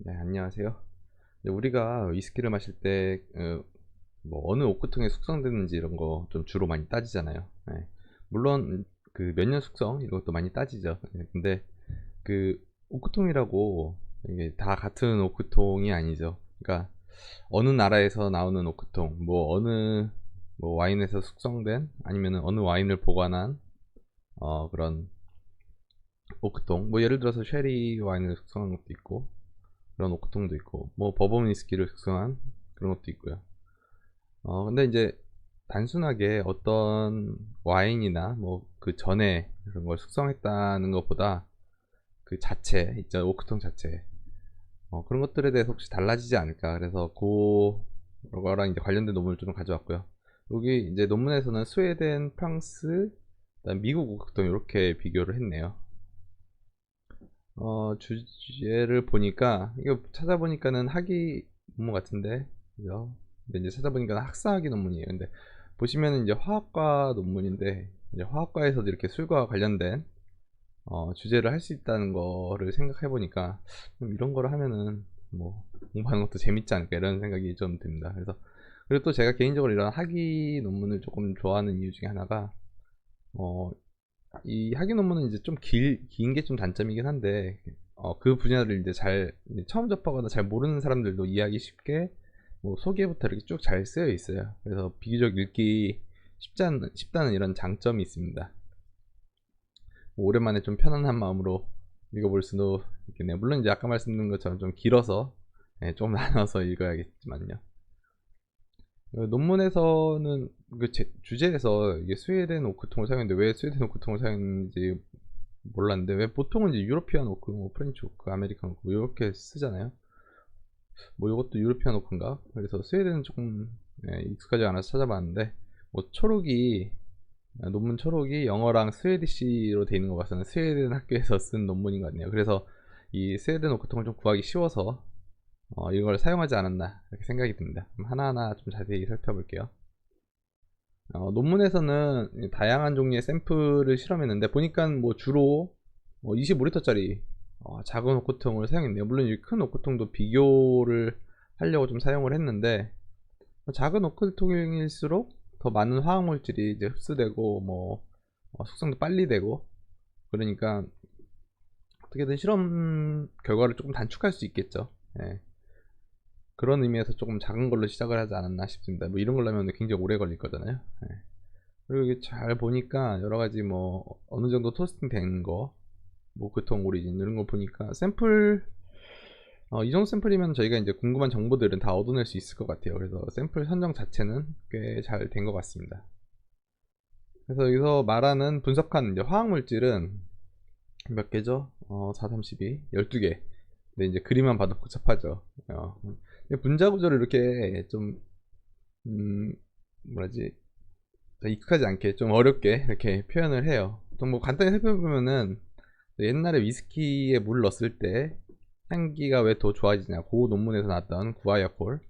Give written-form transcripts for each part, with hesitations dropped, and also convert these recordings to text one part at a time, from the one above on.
네, 안녕하세요. 우리가 위스키를 마실 때, 뭐, 어느 오크통에 숙성됐는지 이런 거 좀 주로 많이 따지잖아요. 네. 물론, 그 몇 년 숙성, 이런 것도 많이 따지죠. 근데, 그, 오크통이라고, 이게 다 같은 오크통이 아니죠. 그러니까, 어느 나라에서 나오는 오크통, 뭐, 뭐, 와인에서 숙성된, 아니면 어느 와인을 보관한, 그런 오크통. 뭐, 예를 들어서 쉐리 와인을 숙성한 것도 있고, 그런 오크통도 있고 뭐 버번 위스키를 숙성한 그런 것도 있고요. 근데 이제 단순하게 어떤 와인이나 뭐 그 전에 그런 걸 숙성했다는 것보다 그 자체 있죠, 오크통 자체, 그런 것들에 대해서 혹시 달라지지 않을까, 그래서 그거랑 이제 관련된 논문을 좀 가져왔고요. 여기 이제 논문에서는 스웨덴, 프랑스, 그다음 미국 오크통 이렇게 비교를 했네요. 주제를 보니까, 이거 찾아보니까는 학위 논문 같은데, 그죠? 근데 이제 찾아보니까 학사학위 논문이에요. 근데 보시면은 이제 화학과 논문인데, 이제 화학과에서도 이렇게 술과 관련된 주제를 할 수 있다는 거를 생각해 보니까, 좀 이런 거를 하면은 뭐 공부하는 것도 재밌지 않을까, 이런 생각이 좀 듭니다. 그래서, 그리고 또 제가 개인적으로 이런 학위 논문을 조금 좋아하는 이유 중에 하나가, 어, 이 학위 논문은 이제 좀 긴 게 좀 단점이긴 한데, 그 분야를 이제 이제 처음 접하거나 잘 모르는 사람들도 이해하기 쉽게, 뭐 소개부터 이렇게 쭉 잘 쓰여 있어요. 그래서 비교적 읽기 쉽다는 이런 장점이 있습니다. 뭐 오랜만에 좀 편안한 마음으로 읽어볼 수도 있겠네요. 물론 이제 아까 말씀드린 것처럼 좀 길어서, 좀 나눠서 읽어야겠지만요. 논문에서는 그 주제에서 이게 스웨덴 오크통을 사용했는데, 왜 스웨덴 오크통을 사용했는지 몰랐는데, 왜 보통은 이제 유로피안 오크, 뭐 프렌치 오크, 아메리칸 오크 뭐 이렇게 쓰잖아요. 뭐 이것도 유로피안 오크인가? 그래서 스웨덴은 조금 익숙하지 않아서 찾아봤는데, 뭐 논문 초록이 영어랑 스웨디시로 돼 있는 거 봐서는 스웨덴 학교에서 쓴 논문인 것 같네요. 그래서 이 스웨덴 오크통을 좀 구하기 쉬워서 이걸 사용하지 않았나, 이렇게 생각이 듭니다. 그럼 하나하나 좀 자세히 살펴볼게요. 논문에서는 다양한 종류의 샘플을 실험했는데, 보니까 뭐 주로 25리터짜리 작은 오크통을 사용했네요. 물론 이 큰 오크통도 비교를 하려고 좀 사용을 했는데, 작은 오크통일수록 더 많은 화학물질이 이제 흡수되고, 뭐 숙성도 빨리 되고, 그러니까 어떻게든 실험 결과를 조금 단축할 수 있겠죠. 예. 그런 의미에서 조금 작은 걸로 시작을 하지 않았나 싶습니다. 뭐 이런 걸로 하면 굉장히 오래 걸릴 거잖아요. 예. 그리고 이게 잘 보니까 여러 가지 뭐 어느 정도 토스팅 된 거, 뭐 그통 오리진 이런 거 보니까 샘플, 이 정도 샘플이면 저희가 이제 궁금한 정보들은 다 얻어낼 수 있을 것 같아요. 그래서 샘플 선정 자체는 꽤 잘 된 것 같습니다. 그래서 여기서 말하는 분석한 이제 화학 물질은 몇 개죠? 4, 3, 12, 12개. 근데 이제 그림만 봐도 복잡하죠. 분자 구조를 이렇게 좀, 뭐라지, 익숙하지 않게 좀 어렵게 이렇게 표현을 해요. 보통 뭐 간단히 살펴보면은, 옛날에 위스키에 물 넣었을 때 향기가 왜 더 좋아지냐, 그 논문에서 나왔던 구아야콜이죠.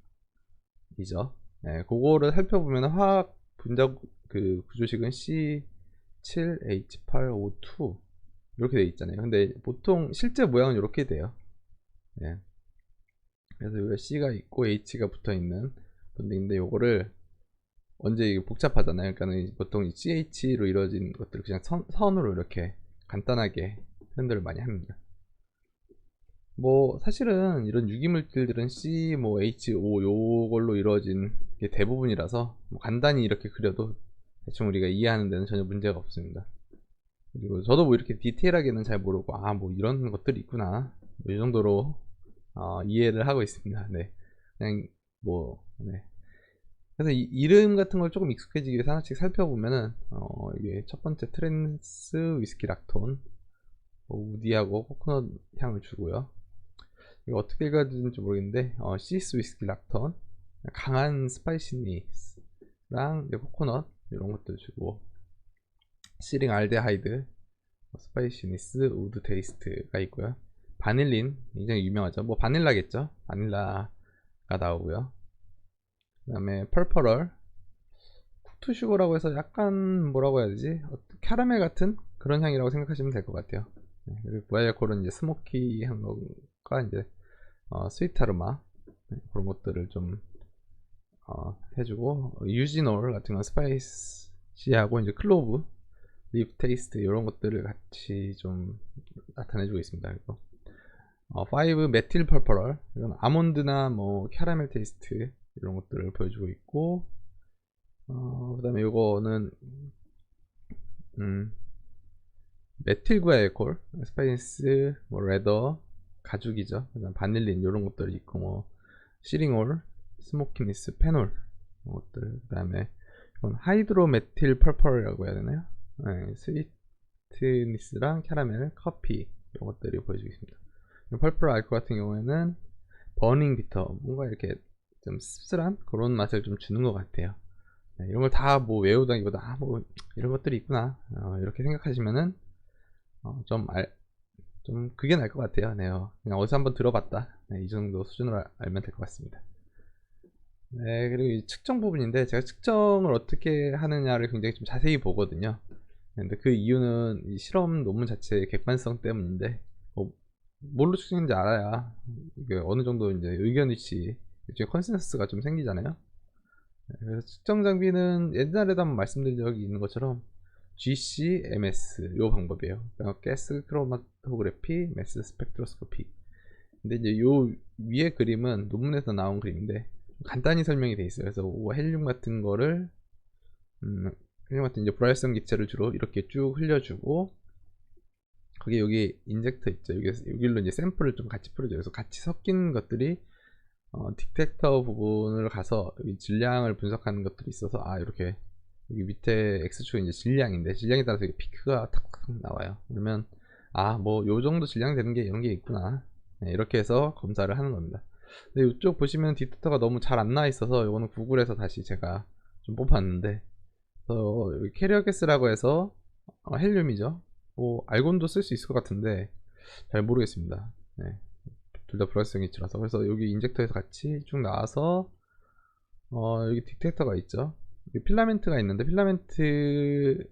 그거를 살펴보면 화학 분자 그 구조식은 C7H8O2 이렇게 돼 있잖아요. 근데 보통 실제 모양은 이렇게 돼요. 예. 그래서 여기 C가 있고 H가 붙어 있는 본딩인데, 요거를 언제 이게 복잡하잖아요. 그러니까 보통 CH로 이루어진 것들 그냥 선으로 이렇게 간단하게 표현들을 많이 합니다. 뭐 사실은 이런 유기물질들은 C, 뭐 H, O 요걸로 이루어진 게 대부분이라서, 뭐 간단히 이렇게 그려도 대충 우리가 이해하는 데는 전혀 문제가 없습니다. 그리고 저도 뭐 이렇게 디테일하게는 잘 모르고, 뭐 이런 것들이 있구나, 뭐이 정도로 이해를 하고 있습니다. 네, 그냥 뭐, 네. 그래서 이름 같은 걸 조금 익숙해지기 위해서 하나씩 살펴보면은, 이게 첫 번째 트랜스 위스키 락톤, 우디하고 코코넛 향을 주고요. 이거 어떻게 읽어야 되는지 모르겠는데, 시스 위스키 락톤, 강한 스파이시니스랑 코코넛 이런 것들 주고, 시링 알데하이드, 스파이시니스, 우드 테이스트가 있고요. 바닐린 굉장히 유명하죠. 뭐 바닐라겠죠. 바닐라가 나오고요. 그 다음에 펄퍼럴, 쿠투슈거라고 해서 약간 뭐라고 해야 되지? 캐러멜 같은 그런 향이라고 생각하시면 될 것 같아요. 그리고 부아야콜은 이제 스모키한 거가 이제 스위타르마 그런 것들을 좀 해주고, 유지놀 같은 건 스파이시하고 이제 클로브, 립 테이스트 이런 것들을 같이 좀 나타내주고 있습니다. 그리고 5 메틸 펄퍼럴, 이건 아몬드나 뭐 캐러멜 테이스트 이런 것들을 보여주고 있고, 그 다음에 이거는 메틸 구아알콜, 스파이스, 뭐 레더, 가죽이죠. 그다음 바닐린 이런 것들이 있고, 뭐 시링올, 스모키니스, 페놀 이런 것들. 그다음에 이건 하이드로 메틸 펄펄이라고 해야 되나요? 네, 스위트니스랑 캐러멜, 커피 이런 것들이 보여주고 있습니다. 펄펄 알콜 같은 경우에는 버닝 비터, 뭔가 이렇게 좀 씁쓸한 그런 맛을 좀 주는 것 같아요. 네, 이런 걸 다 뭐 외우다기보다 뭐 이런 것들이 있구나 이렇게 생각하시면은 좀 그게 나을 것 같아요. 네, 그냥 어디서 한번 들어봤다. 네, 이 정도 수준으로 알면 될 것 같습니다. 네, 그리고 이 측정 부분인데, 제가 측정을 어떻게 하느냐를 굉장히 좀 자세히 보거든요. 근데 그 이유는 이 실험 논문 자체의 객관성 때문인데, 뭘로 측정인지 알아야 이게 어느 정도 이제 의견 일치, 일종의 컨센서스가 좀 생기잖아요. 네, 그래서 측정 장비는 옛날에도 한번 말씀드린 적이 있는 것처럼 GCMS 요 방법이에요. 가스 크로마토그래피, 매스 스펙트로스코피. 근데 이제 요 위에 그림은 논문에서 나온 그림인데 간단히 설명이 돼 있어요. 그래서 헬륨 같은 거를 헬륨 같은 이제 불활성 기체를 주로 이렇게 쭉 흘려주고, 거기 여기 인젝터 있죠. 여기로 이제 샘플을 좀 같이 풀어줘요. 그래서 같이 섞인 것들이 디텍터 부분을 가서 여기 질량을 분석하는 것들이 있어서, 이렇게 여기 밑에 X축은 이제 질량인데, 질량에 따라서 피크가 탁탁 나와요. 그러면 뭐 요 정도 질량 되는 게 이런 게 있구나. 네, 이렇게 해서 검사를 하는 겁니다. 근데 이쪽 보시면 디텍터가 너무 잘 안 나와 있어서 이거는 구글에서 다시 제가 좀 뽑았는데, 여기 캐리어 가스라고 해서 헬륨이죠. 뭐 알곤도 쓸 수 있을 것 같은데 잘 모르겠습니다. 네, 둘 다 불활성 기체라서. 그래서 여기 인젝터에서 같이 쭉 나와서 여기 디텍터가 있죠. 여기 필라멘트가 있는데, 필라멘트를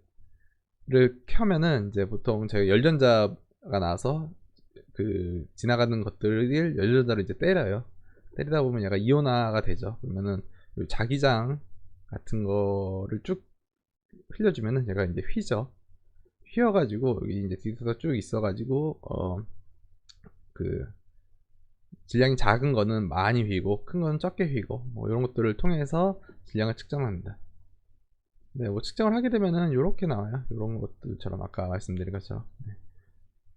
켜면은 이제 보통 저희 열전자가 나와서 그 지나가는 것들을 열전자로 이제 때려요. 때리다 보면 약간 이온화가 되죠. 그러면은 자기장 같은 거를 쭉 흘려주면은 얘가 이제 휘죠. 휘어가지고 여기 이제 디텍터가 쭉 있어가지고 그 질량이 작은 거는 많이 휘고 큰 거는 적게 휘고 뭐 이런 것들을 통해서 질량을 측정합니다. 네, 뭐 측정을 하게 되면은 이렇게 나와요. 이런 것들처럼 아까 말씀드린 것처럼. 네.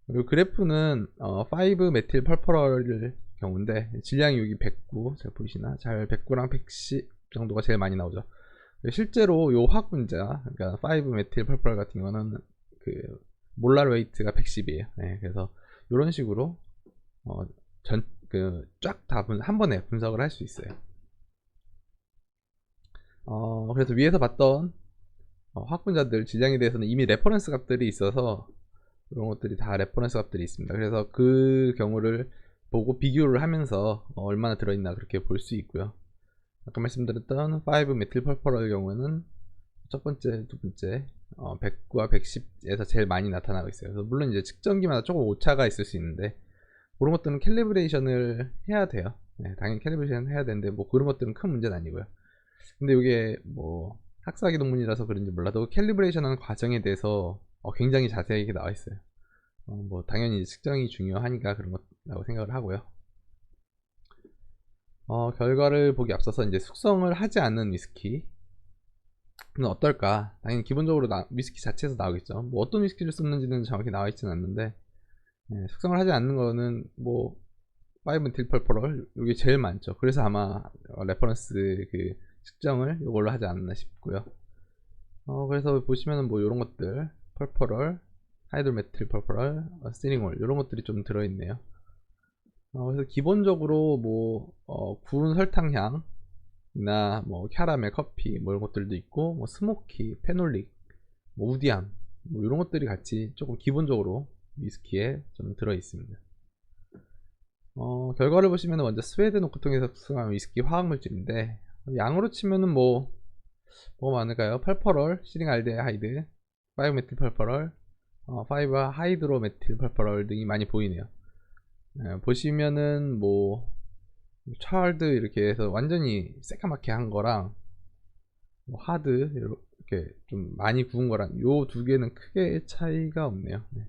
그리고 그래프는 5 메틸 펄퍼럴 경우인데, 질량이 여기 109, 잘 보이시나? 잘 109랑 110 정도가 제일 많이 나오죠. 실제로 요 화학 분자, 그러니까 5 메틸 펄퍼럴 같은 거는 그 몰랄 웨이트가 110이에요. 네, 그래서 이런 식으로 쫙 다 한 번에 분석을 할 수 있어요. 그래서 위에서 봤던 화학 분자들 질량에 대해서는 이미 레퍼런스 값들이 있어서 이런 것들이 다 레퍼런스 값들이 있습니다. 그래서 그 경우를 보고 비교를 하면서 얼마나 들어있나 그렇게 볼 수 있고요. 아까 말씀드렸던 5 메틸 펄퍼럴 경우에는 첫 번째, 두 번째 109와 110에서 제일 많이 나타나고 있어요. 그래서 물론 이제 측정기마다 조금 오차가 있을 수 있는데, 그런 것들은 캘리브레이션을 해야 돼요. 네, 당연히 캘리브레이션 해야 되는데 뭐 그런 것들은 큰 문제는 아니고요. 근데 이게 뭐 학사기 논문이라서 그런지 몰라도 캘리브레이션 하는 과정에 대해서 굉장히 자세하게 나와 있어요. 뭐 당연히 측정이 중요하니까 그런 거라고 생각을 하고요. 결과를 보기 앞서서 이제 숙성을 하지 않는 위스키는 어떨까? 당연히 기본적으로 위스키 자체에서 나오겠죠. 뭐 어떤 위스키를 썼는지는 정확히 나와 있지는 않는데, 숙성을 하지 않는 거는 뭐 5 메틸 펄퍼럴 이게 제일 많죠. 그래서 아마 레퍼런스 그 측정을 이걸로 하지 않나 싶고요. 그래서 보시면은 뭐 이런 것들 펄퍼럴, 하이드로메틸 펄퍼럴, 스티링올 이런 것들이 좀 들어있네요. 그래서 기본적으로 뭐 구운 설탕향이나 뭐 캐러멜, 커피 뭐 이런 것들도 있고, 뭐 스모키, 페놀릭, 뭐 우디함 뭐 이런 것들이 같이 조금 기본적으로 위스키에 좀 들어 있습니다. 결과를 보시면 먼저 스웨덴 오크통에서 숙성한 위스키 화학물질인데, 양으로 치면은 뭐가 많을까요? 펄퍼럴, 시링알데하이드, 5 메틸 펄퍼럴, 5 하이드로 메틸 펄퍼럴 등이 많이 보이네요. 보시면은 뭐 차일드 이렇게 해서 완전히 새까맣게 한 거랑 뭐 하드 이렇게 좀 많이 구운 거랑 요 두 개는 크게 차이가 없네요. 네.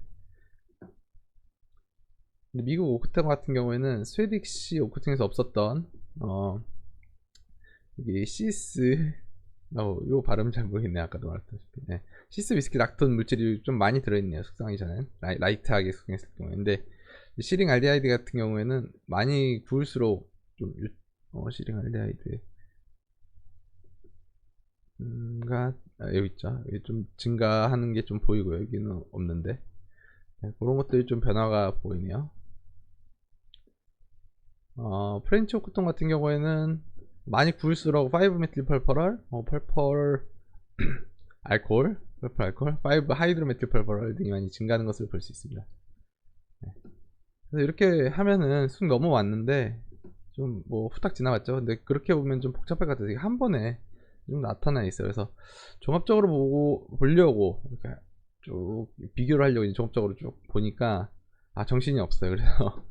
근데 미국 오크통 같은 경우에는 스웨딕시 오크통에서 없었던 이게 시스 요 발음 잘 모르겠네. 아까도 말했다시피 네. 시스 위스키 락톤 물질이 좀 많이 들어있네요. 숙성하기 전엔 라이트하게 숙성했을 경우에. 근데 시링 알데하이드 같은 경우에는 많이 구울수록 좀 시링 알데하이드 여기 있죠. 여기 좀 증가하는 게 좀 보이고요. 여기는 없는데 네, 그런 것들이 좀 변화가 보이네요. 프렌치 오크통 같은 경우에는 많이 구울수록 5메틸 펄펄얼, 펄펄 알코올, 펄펄 알코올, 5 하이드로메틸 펄펄얼 등이 많이 증가하는 것을 볼 수 있습니다. 네. 그래서 이렇게 하면은 쑥 넘어왔는데 좀 뭐 후딱 지나갔죠. 근데 그렇게 보면 좀 복잡할 것 같아요. 한 번에 좀 나타나 있어요. 그래서 종합적으로 보려고 이렇게 쭉 비교를 하려고 이제 종합적으로 쭉 보니까 정신이 없어요. 그래서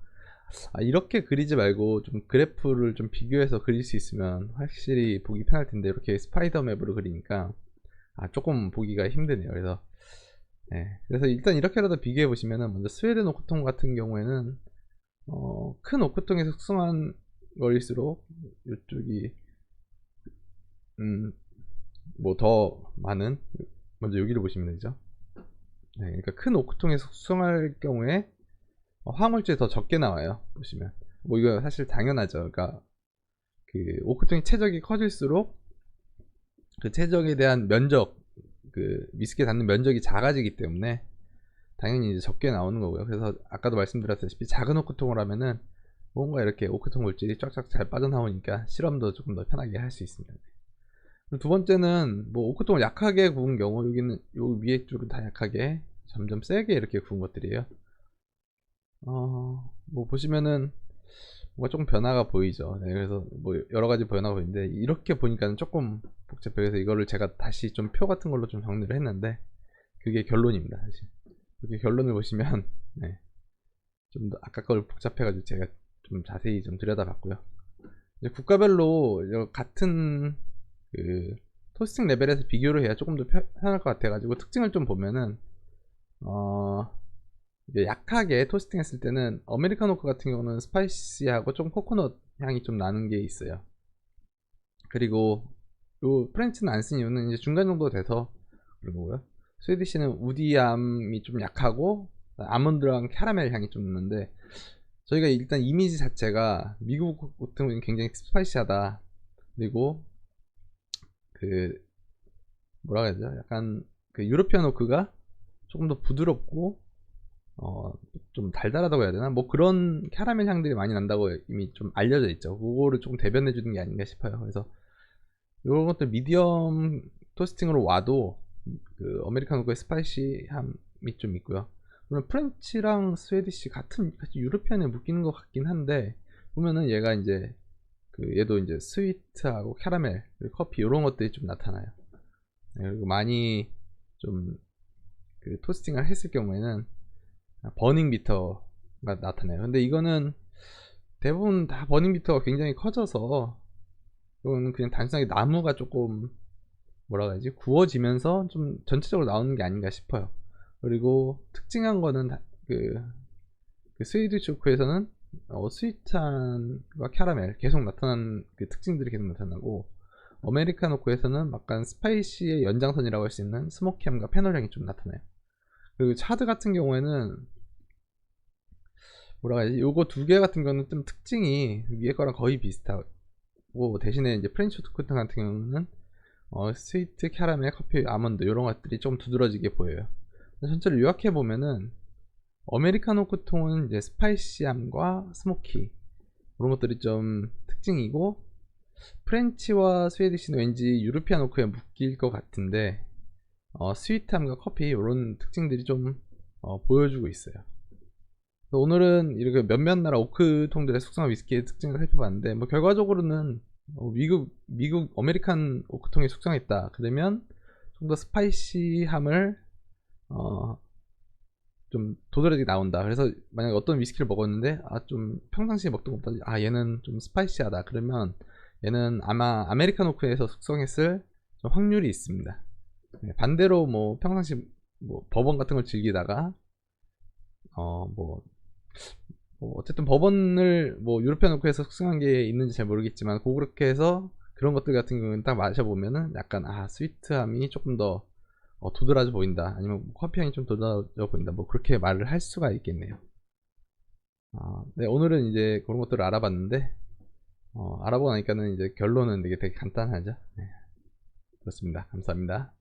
이렇게 그리지 말고 좀 그래프를 좀 비교해서 그릴 수 있으면 확실히 보기 편할 텐데 이렇게 스파이더 맵으로 그리니까 조금 보기가 힘드네요. 그래서 그래서 일단 이렇게라도 비교해 보시면은 먼저 스웨덴 오크통 같은 경우에는 큰 오크통에서 숙성한 거일수록 이쪽이 뭐 더 많은 먼저 여기를 보시면 되죠. 그러니까 큰 오크통에서 숙성할 경우에 화물질이 더 적게 나와요. 보시면 뭐 이거 사실 당연하죠. 그러니까 그 오크통의 최적이 커질수록 그 최적에 대한 면적, 그 위스키에 닿는 면적이 작아지기 때문에 당연히 이제 적게 나오는 거고요. 그래서 아까도 말씀드렸다시피 작은 오크통을 하면은 뭔가 이렇게 오크통 물질이 쫙쫙 잘 빠져나오니까 실험도 조금 더 편하게 할 수 있습니다. 두 번째는 뭐 오크통을 약하게 구운 경우, 여기는 요 위에 쪽은 다 약하게 점점 세게 이렇게 구운 것들이에요. 뭐 보시면은 뭔가 조금 변화가 보이죠. 네, 그래서 뭐 여러 가지 변화가 보이는데 이렇게 보니까는 조금 복잡해요. 그래서 이거를 제가 다시 좀 표 같은 걸로 좀 정리를 했는데 그게 결론입니다. 사실 이렇게 결론을 보시면 좀 더 아까 걸 복잡해가지고 제가 좀 자세히 좀 들여다봤고요. 이제 국가별로 같은 그 토스팅 레벨에서 비교를 해야 조금 더 편할 것 같아가지고 특징을 좀 보면은 이제 약하게 토스팅 했을 때는 아메리칸 오크 같은 경우는 스파이시하고 좀 코코넛 향이 좀 나는 게 있어요. 그리고 요 프렌치는 안 쓴 이유는 이제 중간 정도 돼서 그런 거고요. 스웨디시는 우디함이 좀 약하고 아몬드랑 캐러멜 향이 좀 나는데 저희가 일단 이미지 자체가 미국 같은 경우는 굉장히 스파이시하다. 그리고 그 뭐라 해야 되죠? 약간 그 유로피안 오크가 조금 더 부드럽고 좀 달달하다고 해야 되나? 뭐 그런 캐러멜 향들이 많이 난다고 이미 좀 알려져 있죠. 그거를 조금 대변해 주는 게 아닌가 싶어요. 그래서 이런 것들 미디엄 토스팅으로 와도 그 아메리칸 오크의 스파이시함이 좀 있고요. 물론 프렌치랑 스웨디시 같이 유로피안에 묶이는 것 같긴 한데 보면은 얘가 이제 그 얘도 이제 스위트하고 캐러멜 그리고 커피 이런 것들이 좀 나타나요. 그리고 많이 좀 그 토스팅을 했을 경우에는 버닝 비터가 나타나요. 근데 이거는 대부분 다 버닝 비터가 굉장히 커져서 이건 그냥 단순하게 나무가 조금 뭐라 해야지 구워지면서 좀 전체적으로 나오는 게 아닌가 싶어요. 그리고 특징한 거는 그 스위드 초코에서는 스위트함과 캐러멜 계속 나타나는 그 특징들이 계속 나타나고 아메리카노코에서는 약간 스파이시의 연장선이라고 할 수 있는 스모키함과 페놀향이 좀 나타나요. 그리고 차드 같은 경우에는 뭐라 해야지 요거 두 개 같은 경우는 좀 특징이 위에 거랑 거의 비슷하고 대신에 이제 프렌치 토크통 같은 경우는 스위트, 캐러멜, 커피, 아몬드 이런 것들이 좀 두드러지게 보여요. 전체를 요약해 보면은 아메리카노 코통은 이제 스파이시함과 스모키 그런 것들이 좀 특징이고 프렌치와 스웨디시는 왠지 유로피안 오크에 묶일 것 같은데 스위트함과 커피 이런 특징들이 좀 보여주고 있어요. 오늘은 이렇게 몇몇 나라 오크통들의 숙성한 위스키의 특징을 살펴봤는데 뭐 결과적으로는 미국 아메리칸 오크통이 숙성했다 그러면 좀 더 스파이시함을 좀 도드라지게 나온다. 그래서 만약에 어떤 위스키를 먹었는데 좀 평상시에 먹던 것보다 얘는 좀 스파이시하다. 그러면 얘는 아마 아메리카노크에서 숙성했을 좀 확률이 있습니다. 네, 반대로 뭐 평상시 뭐 버번 같은 걸 즐기다가 뭐 어쨌든 버번을 뭐 유로피안 오크에서 숙성한 게 있는지 잘 모르겠지만 그렇게 해서 그런 것들 같은 경우는 딱 마셔보면은 약간 스위트함이 조금 더 도드라져 보인다, 아니면 커피 향이 좀 도드라져 보인다, 뭐 그렇게 말을 할 수가 있겠네요. 네, 오늘은 이제 그런 것들을 알아봤는데 알아보고 나니까는 이제 결론은 되게 간단하죠. 네, 그렇습니다. 감사합니다.